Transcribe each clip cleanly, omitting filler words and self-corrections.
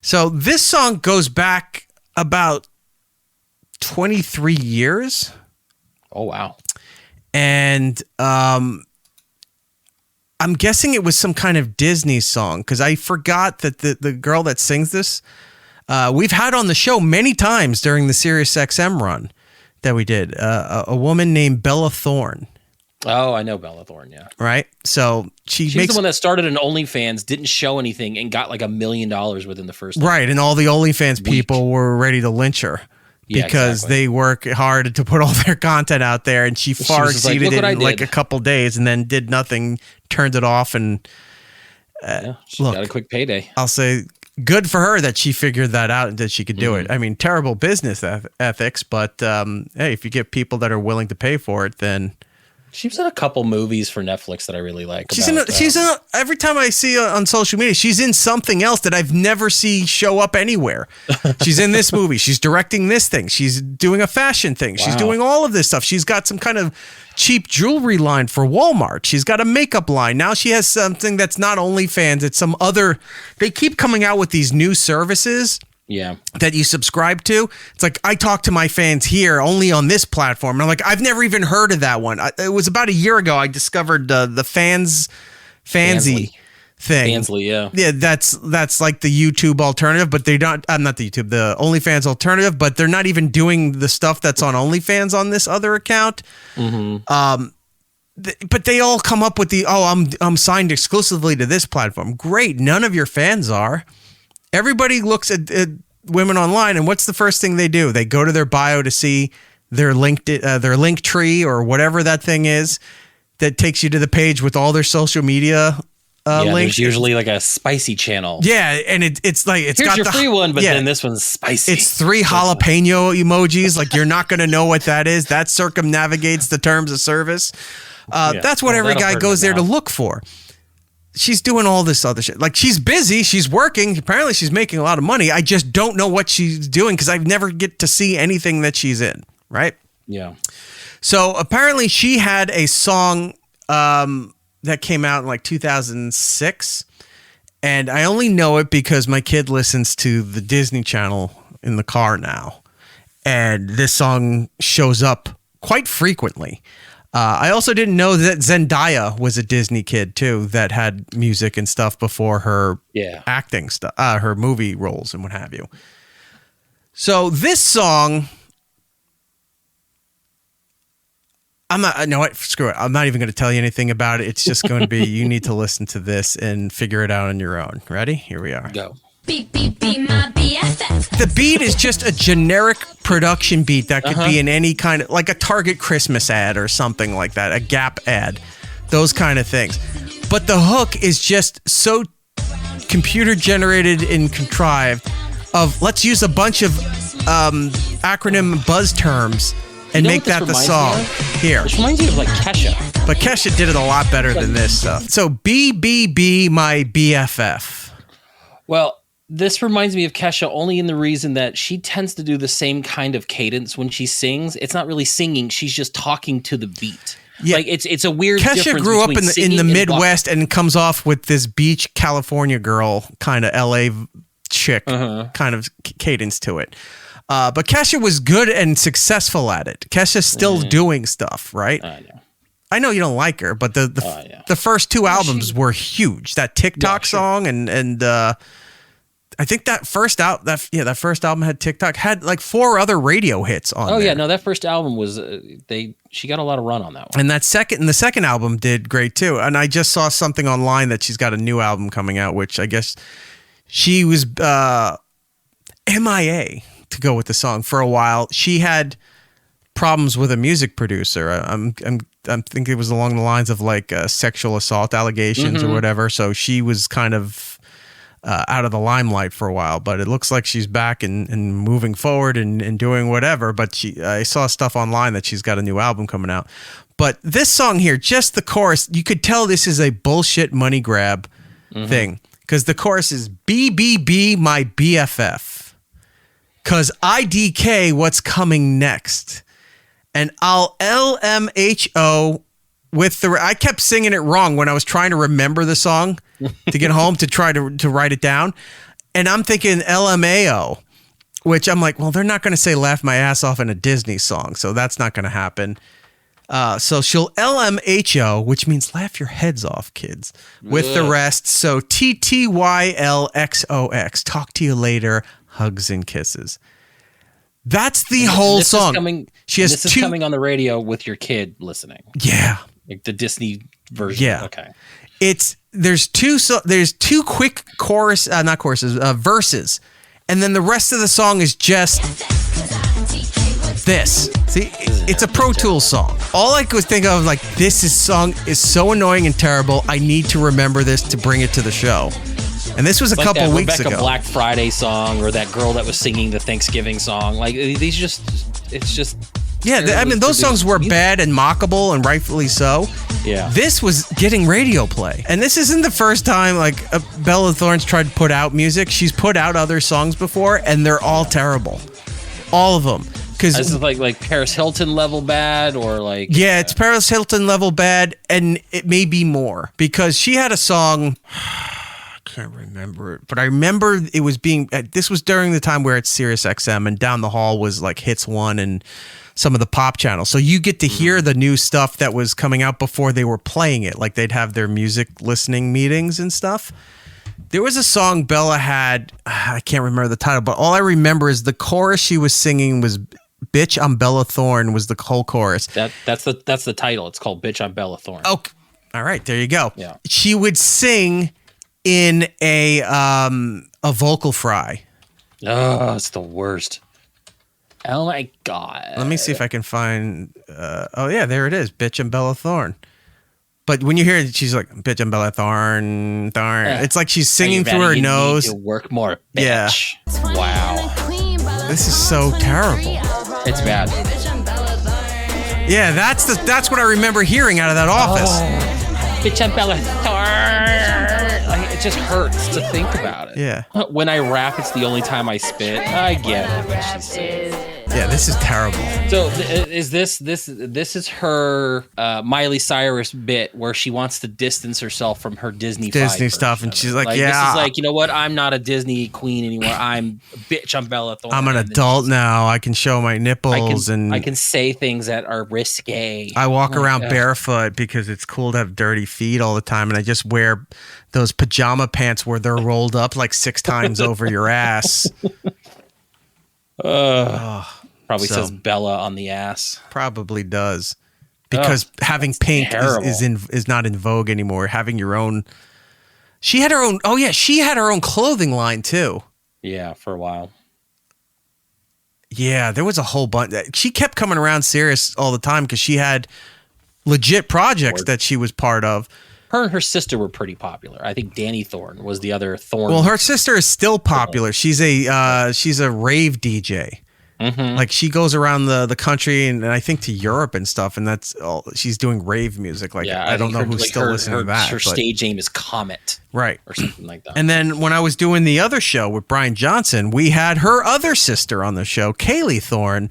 So this song goes back about 23 years. Oh, wow. And I'm guessing it was some kind of Disney song because I forgot that the girl that sings this, we've had on the show many times during the SiriusXM run that we did. A woman named Bella Thorne. Oh, I know Bella Thorne, yeah. Right? So she's the one that started an OnlyFans, didn't show anything, and got like $1 million within the first right, and all the OnlyFans people were ready to lynch her. Because they work hard to put all their content out there, and she far exceeded it in like a couple days, and then did nothing, turned it off, and she got a quick payday. I'll say good for her that she figured that out and that she could do it. I mean, terrible business ethics, but hey, if you get people that are willing to pay for it, then. She's in a couple movies for Netflix that I really like. She's in every time I see her on social media, she's in something else that I've never seen show up anywhere. She's in this movie. She's directing this thing. She's doing a fashion thing. Wow. She's doing all of this stuff. She's got some kind of cheap jewelry line for Walmart. She's got a makeup line. Now she has something that's not OnlyFans. It's some other. They keep coming out with these new services. Yeah. That you subscribe to. It's like, I talk to my fans here only on this platform. And I'm like, I've never even heard of that one. It was about a year ago I discovered the Fansly thing. Fansly, yeah. Yeah, that's like the YouTube alternative, but they don't, not the YouTube, the OnlyFans alternative, but they're not even doing the stuff that's on OnlyFans on this other account. Mm-hmm. But they all come up with I'm signed exclusively to this platform. Great. None of your fans are. Everybody looks at women online, and what's the first thing they do? They go to their bio to see their link tree or whatever that thing is that takes you to the page with all their social media links. There's usually like a spicy channel. Yeah, and it's like here's got your free one, but then this one's spicy. It's 3 jalapeno emojis. Like you're not going to know what that is. That circumnavigates the terms of service. That's what every guy goes there to look for. She's doing all this other shit. Like she's busy. She's working. Apparently she's making a lot of money. I just don't know what she's doing because I never get to see anything that she's in. Right? Yeah. So apparently she had a song that came out in like 2006. And I only know it because my kid listens to the Disney Channel in the car now. And this song shows up quite frequently. I also didn't know that Zendaya was a Disney kid too that had music and stuff before her acting stuff, her movie roles and what have you. So this song, screw it. I'm not even going to tell you anything about it. It's just going to be, you need to listen to this and figure it out on your own. Ready? Here we are. Go. Beep, beep, beep, my BFF. The beat is just a generic production beat that could be in any kind of, like a Target Christmas ad or something like that, a Gap ad, those kind of things. But the hook is just so computer generated and contrived of, let's use a bunch of acronym buzz terms and make that the song. Here. Which reminds me of like Kesha. But Kesha did it a lot better than this stuff. So BBB, my BFF. Well, this reminds me of Kesha only in the reason that she tends to do the same kind of cadence when she sings. It's not really singing. She's just talking to the beat. Yeah. Like it's a weird Kesha difference grew up in the Midwest and comes off with this beach California girl kind of LA chick kind of cadence to it. But Kesha was good and successful at it. Kesha's still doing stuff, right? I know you don't like her, but the first 2 albums were huge. That TikTok song and I think that first album had TikTok, had like 4 other radio hits on. Oh yeah, no, that first album was she got a lot of run on that one. And the second album did great too. And I just saw something online that she's got a new album coming out, which I guess she was MIA to go with the song for a while. She had problems with a music producer. I'm thinking it was along the lines of like sexual assault allegations or whatever. So she was kind of out of the limelight for a while, but it looks like she's back and moving forward and doing whatever. But I saw stuff online that she's got a new album coming out. But this song here, just the chorus, you could tell this is a bullshit money grab thing, because the chorus is BBB my BFF, because IDK what's coming next, and I'll LMHO with the. I kept singing it wrong when I was trying to remember the song to get home to try to write it down. And I'm thinking LMAO, which I'm like, well, they're not going to say laugh my ass off in a Disney song, so that's not going to happen. So she'll LMHO, which means laugh your heads off, kids, with the rest. So TTYLXOX, talk to you later, hugs and kisses. That's the whole song. This is coming on the radio with your kid listening. Yeah. Like the Disney version. Yeah. Okay. There's two quick verses, and then the rest of the song is just this. See, it's a Pro Tools song. All I could think of, like, song is so annoying and terrible. I need to remember this to bring it to the show. And this was a couple that weeks Rebecca ago. Black Friday song, or that girl that was singing the Thanksgiving song. Like, it's just. Yeah, I mean, those songs were bad and mockable, and rightfully so. Yeah. This was getting radio play. And this isn't the first time, like, Bella Thorne's tried to put out music. She's put out other songs before, and they're all terrible. All of them. This is like Paris Hilton level bad, or like... Yeah, it's Paris Hilton level bad, and it may be more. Because she had a song... I can't remember it, but I remember it was being... This was during the time where it's SiriusXM, and Down the Hall was like Hits 1 and some of the pop channels. So you get to hear the new stuff that was coming out before they were playing it. Like they'd have their music listening meetings and stuff. There was a song Bella had, I can't remember the title, but all I remember is the chorus she was singing was Bitch, I'm Bella Thorne was the whole chorus. That's the title. It's called Bitch, I'm Bella Thorne. Oh, all right, there you go. Yeah. She would sing in a vocal fry. Oh, it's the worst. Oh my God. Let me see if I can find. Oh yeah, there it is. Bitch and Bella Thorne. But when you hear it, she's like, "Bitch and Bella Thorne, Thorne." It's like she's singing through her nose. You work more, bitch. Yeah. Wow. This is so terrible. It's bad. Yeah, that's what I remember hearing out of that office. Oh, bitch and Bella Thorne. Like, it just hurts to think about it. Yeah. When I rap, it's the only time I spit. I get it. What she's saying. Yeah, this is terrible. So is this is her Miley Cyrus bit where she wants to distance herself from her Disney stuff, and she's like, yeah, this is like, you know what? I'm not a Disney queen anymore. I'm Bella Thorne. I'm an adult now. I can show my nipples and I can say things that are risque. I walk around barefoot because it's cool to have dirty feet all the time, and I just wear those pajama pants where they're rolled up like 6 times over your ass. Probably says Bella on the ass. Probably does, because having pink is not in vogue anymore. Having your own. She had her own. Oh yeah, she had her own clothing line too. Yeah, for a while. Yeah, there was a whole bunch. She kept coming around Sirius all the time because she had legit projects that she was part of. Her and her sister were pretty popular. I think Danny Thorne was the other Thorne. Well, her sister is still popular. She's a rave DJ. Mm-hmm. Like she goes around the country and I think to Europe and stuff, and that's all. She's doing rave music. Like I don't know who's still listening to that. Her stage name is Comet, right, or something like that. And then when I was doing the other show with Brian Johnson, we had her other sister on the show, Kaylee Thorne,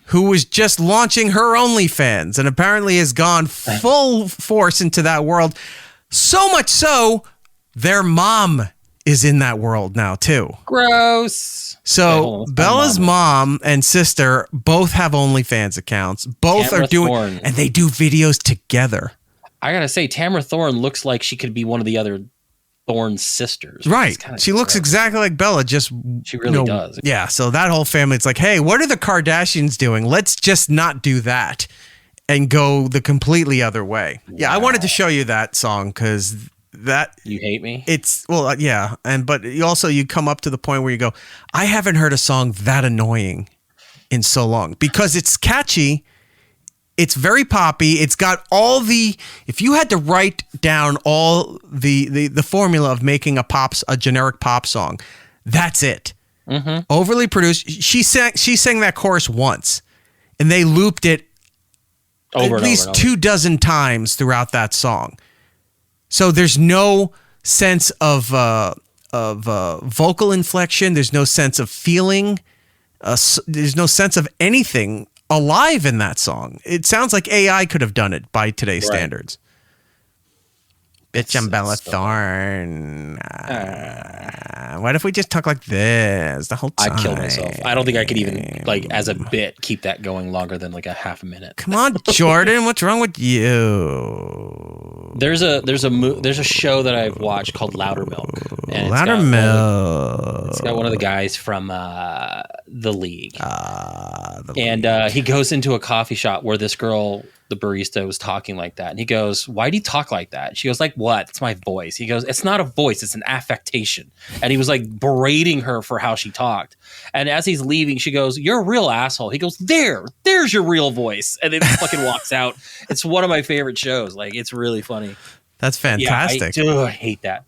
who was just launching her OnlyFans and apparently has gone full force into that world. So much so, their mom is in that world now too. Gross. So Bella's mom and sister both have OnlyFans accounts. Both are doing, and they do videos together. I gotta say, Tamara Thorne looks like she could be one of the other Thorne sisters. Right. She looks exactly like Bella. Just she really does. Yeah. So that whole family, it's like, hey, what are the Kardashians doing? Let's just not do that and go the completely other way. Wow. Yeah, I wanted to show you that song because. That you hate me? It's yeah, but you come up to the point where you go, I haven't heard a song that annoying in so long because it's catchy, it's very poppy, it's got all the. If you had to write down all the formula of making a generic pop song, that's it. Mm-hmm. Overly produced. She sang that chorus once, and they looped it at least 24 times throughout that song. So there's no sense of vocal inflection. There's no sense of feeling. There's no sense of anything alive in that song. It sounds like AI could have done it by today's standards. Bitch, I'm Bella Thorne. What if we just talk like this the whole time? I'd kill myself. I don't think I could even, like, as a bit, keep that going longer than like a half a minute. Come on, Jordan. What's wrong with you? There's a show that I've watched called Louder Milk. And Louder Milk. It's got one of the guys from The League. And he goes into a coffee shop where this girl, the barista, was talking like that. And he goes, why do you talk like that? She goes, like, what? It's my voice. He goes, it's not a voice. It's an affectation. And he was like berating her for how she talked. And as he's leaving, she goes, you're a real asshole. He goes, there's your real voice. And then he fucking walks out. It's one of my favorite shows. Like, it's really funny. That's fantastic. Yeah, I hate that.